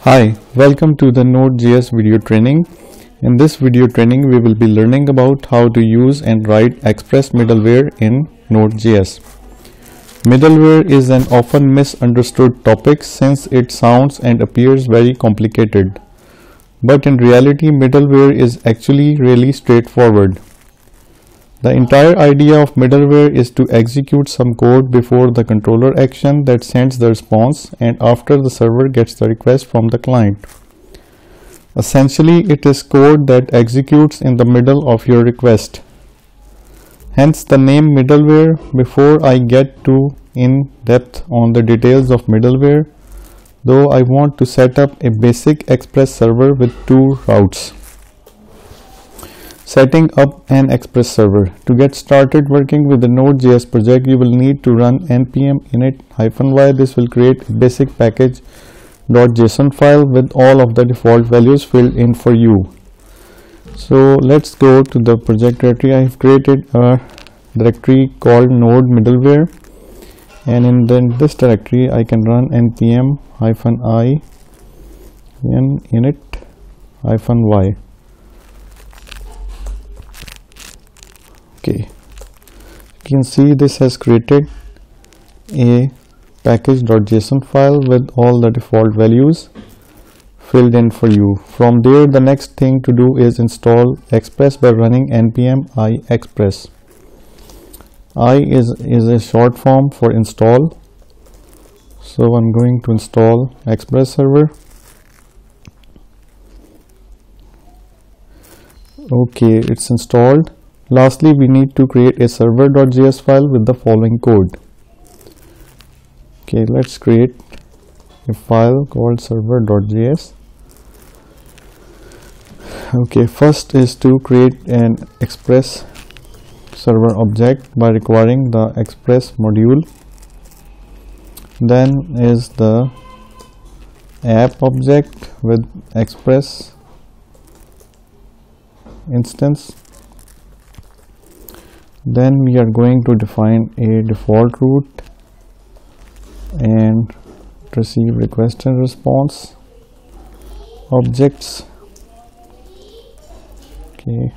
Hi, welcome to the Node.js video training. In this video training, we will be learning about how to use and write Express middleware in Node.js. Middleware is an often misunderstood topic since it sounds and appears very complicated. But in reality, middleware is actually really straightforward. The entire idea of middleware is to execute some code before the controller action that sends the response and after the server gets the request from the client. Essentially, it is code that executes in the middle of your request. Hence the name middleware. Before I get too in depth on the details of middleware, though, I want to set up a basic Express server with two routes. Setting up an Express server. To get started working with the Node.js project, you will need to run npm init-y. This will create a basic package.json file with all of the default values filled in for you. So let's go to the project directory. I have created a directory called node middleware, and in this directory I can run npm-i init-y. Okay, you can see this has created a package.json file with all the default values filled in for you. From there, the next thing to do is install Express by running npm I express. I is a short form for install, so I'm going to install Express server. Okay, it's installed. Lastly, we need to create a server.js file with the following code. Okay, let's create a file called server.js. Okay, first is to create an Express server object by requiring the Express module. Then is the app object with Express instance. Then we are going to define a default route and receive request and response objects. Okay,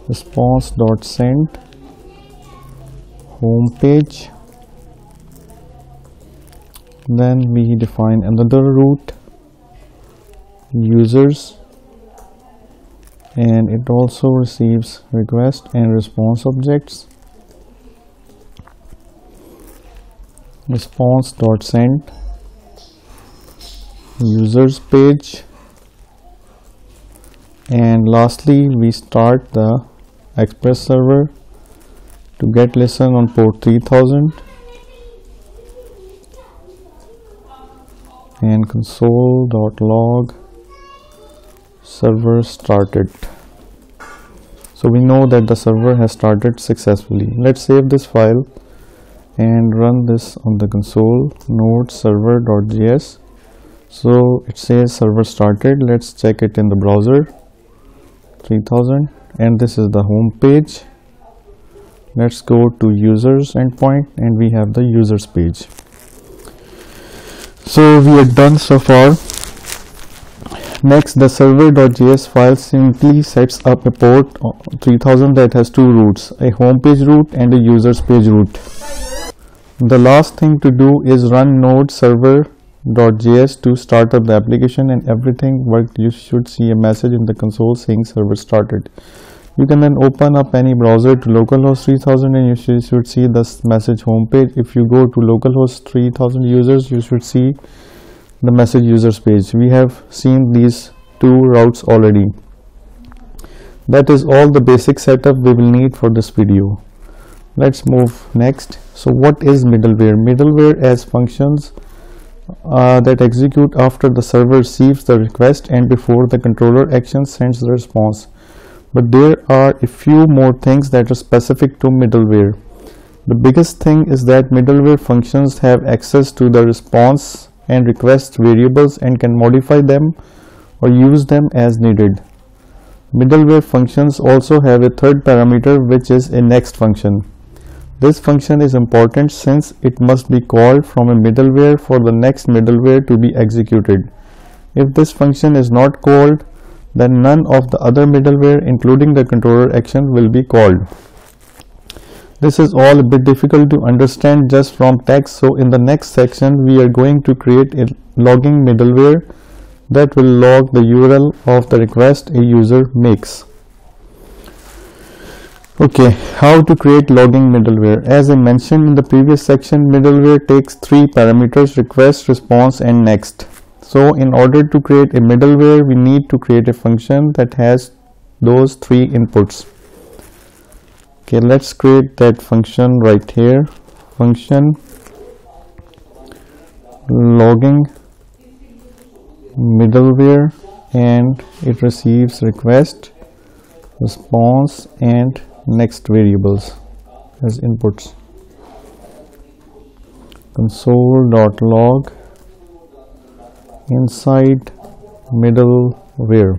response.send home page. Then we define another route, users, and it also receives request and response objects. Response.send users page, and lastly we start the Express server to get listen on port 3000 and console.log server started. So we know that the server has started successfully. Let's save this file and run this on the console node server.js. So it says server started. Let's check it in the browser. 3000, and this is the home page. Let's go to users endpoint and we have the users page. So we are done so far. Next, the server.js file simply sets up a port 3000 that has two routes, a home page route and a users page route. The last thing to do is run node server.js to start up the application, and everything worked. You should see a message in the console saying server started. You can then open up any browser to localhost 3000 and you should see this message home page. If you go to localhost 3000 users, you should see the message users page. We have seen these two routes already. That is all the basic setup we will need for this video. Let's move next. So what is middleware? Middleware as functions that execute after the server receives the request and before the controller action sends the response. But there are a few more things that are specific to middleware. The biggest thing is that middleware functions have access to the response and request variables and can modify them or use them as needed. Middleware functions also have a third parameter, which is a next function. This function is important since it must be called from a middleware for the next middleware to be executed. If this function is not called, then none of the other middleware, including the controller action, will be called. This is all a bit difficult to understand just from text, so in the next section we are going to create a logging middleware that will log the URL of the request a user makes. Okay, how to create logging middleware? As I mentioned in the previous section, middleware takes three parameters: request, response, and next. So in order to create a middleware, we need to create a function that has those three inputs. Okay, let's create that function right here. Function logging middleware, and it receives request, response, and next variables as inputs. Console.log inside middleware.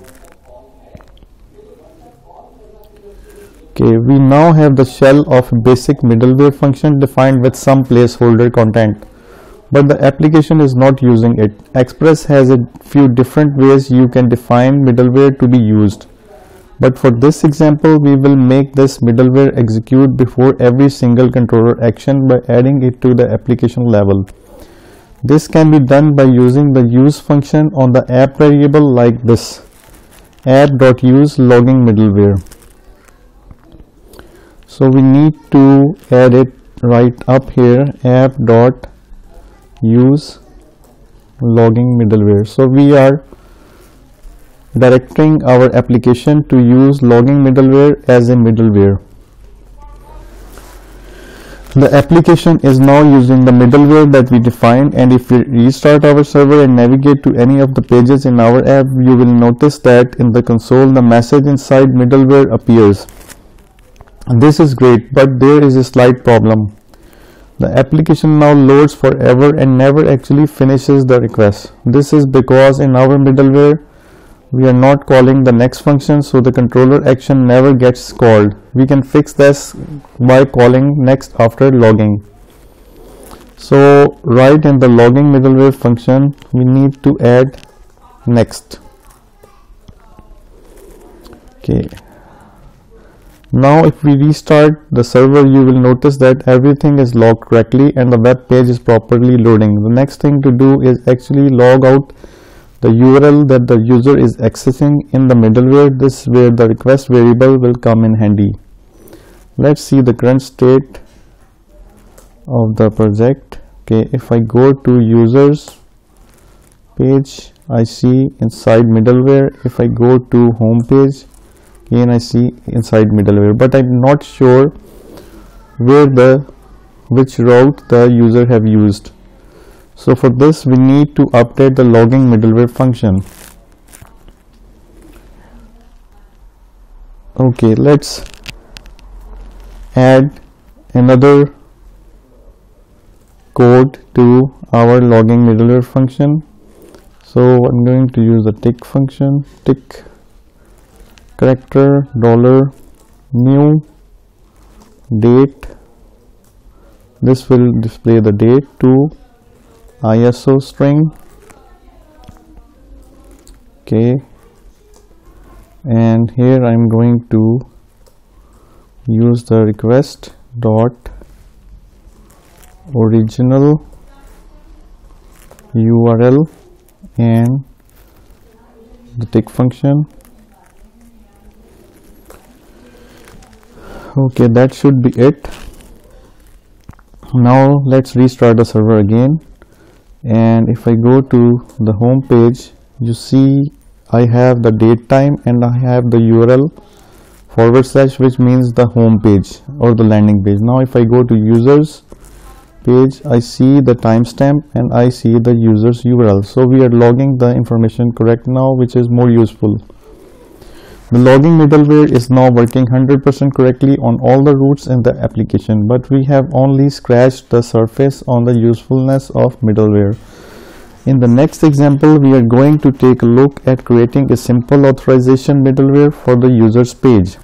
Okay, we now have the shell of a basic middleware function defined with some placeholder content, but the application is not using it. Express has a few different ways you can define middleware to be used, but for this example we will make this middleware execute before every single controller action by adding it to the application level. This can be done by using the use function on the app variable like this: app.use logging middleware. So we need to add it right up here, app.use logging middleware. So we are directing our application to use logging middleware as a middleware. The application is now using the middleware that we defined, and if we restart our server and navigate to any of the pages in our app, you will notice that in the console the message inside middleware appears. This is great, but there is a slight problem. The application now loads forever and never actually finishes the request. This is because in our middleware we are not calling the next function, so the controller action never gets called. We can fix this by calling next after logging. So right in the logging middleware function we need to add next. Okay, now if we restart the server, you will notice that everything is logged correctly and the web page is properly loading. The next thing to do is actually log out the URL that the user is accessing in the middleware. This is where the request variable will come in handy. Let's see the current state of the project. Okay, if I go to users page, I see inside middleware. If I go to home page, again I see inside middleware, but I'm not sure which route the user have used. So for this we need to update the logging middleware function. Okay, let's add another code to our logging middleware function. So I'm going to use the tick function, tick character $new date. This will display the date to ISO string. Okay, and here I'm going to use the request dot original URL and the tick function. Okay, that should be it. Now let's restart the server again, and if I go to the home page, you see I have the date time and I have the URL / which means the home page or the landing page. Now if I go to users page, I see the timestamp and I see the user's URL. So we are logging the information correct now, which is more useful. The logging middleware is now working 100% correctly on all the routes in the application, but we have only scratched the surface on the usefulness of middleware. In the next example, we are going to take a look at creating a simple authorization middleware for the user's page.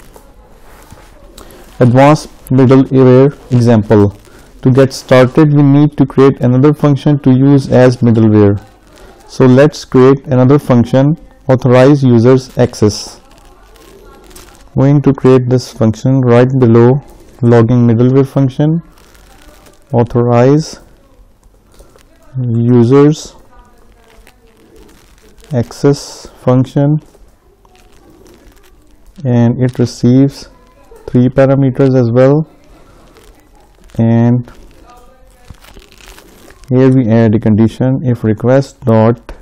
Advanced middleware example. To get started, we need to create another function to use as middleware. So let's create another function, authorize users access. Going to create this function right below logging middleware function, authorize users access function, and it receives 3 parameters as well, and here we add a condition: if request dot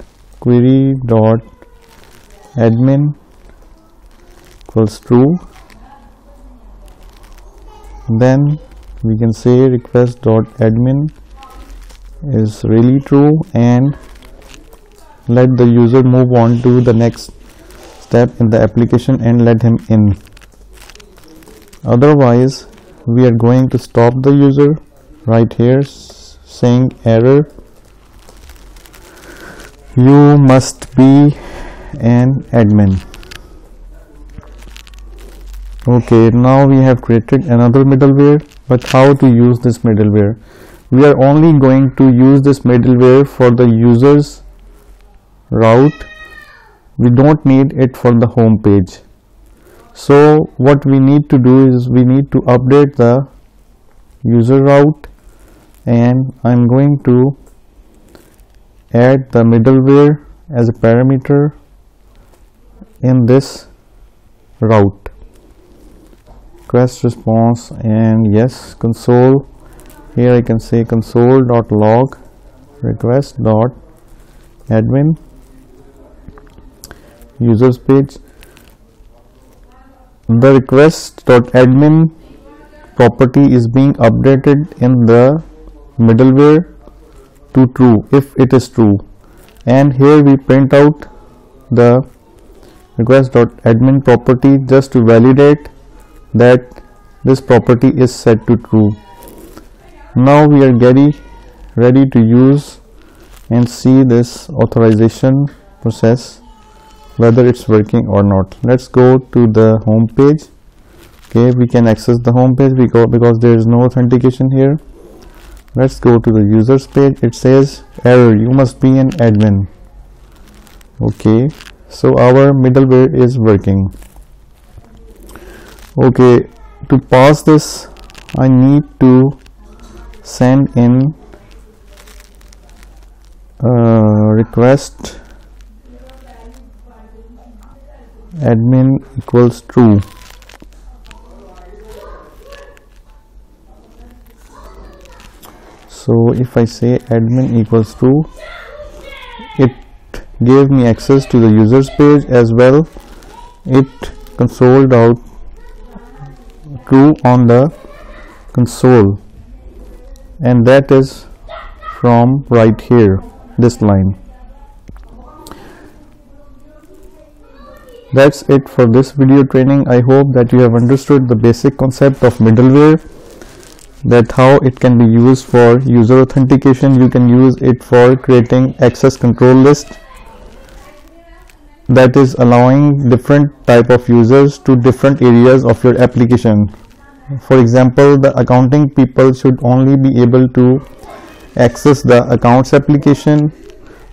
query dot admin equals true, then we can say request dot admin is really true, and let the user move on to the next step in the application and let him in. Otherwise, we are going to stop the user right here saying error, you must be an admin. Okay, now we have created another middleware, but how to use this middleware? We are only going to use this middleware for the user's route. We don't need it for the home page. So what we need to do is we need to update the user route, and I'm going to add the middleware as a parameter in this route. Request response, and yes, console. Here I can say console.log request.admin users page. The request.admin property is being updated in the middleware to true if it is true, and here we print out the request.admin property just to validate that this property is set to true. Now we are ready to use and see this authorization process, whether it's working or not. Let's go to the home page. Okay, we can access the home page because there is no authentication here. Let's go to the users page. It says error, you must be an admin. Okay, so our middleware is working. Okay, to pass this, I need to send in request admin equals true. So if I say admin equals true, it gave me access to the users page as well. It consoled out true on the console, and that is from right here, this line. That's it for this video training. I hope that you have understood the basic concept of middleware, that how it can be used for user authentication. You can use it for creating access control list, that is allowing different type of users to different areas of your application. For example, the accounting people should only be able to access the accounts application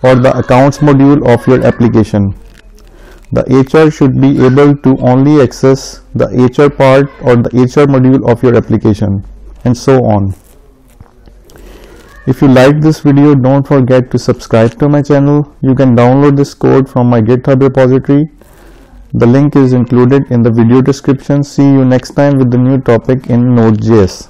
or the accounts module of your application. The HR should be able to only access the HR part or the HR module of your application, and so on. If you like this video, don't forget to subscribe to my channel. You can download this code from my GitHub repository. The link is included in the video description. See you next time with the new topic in Node.js.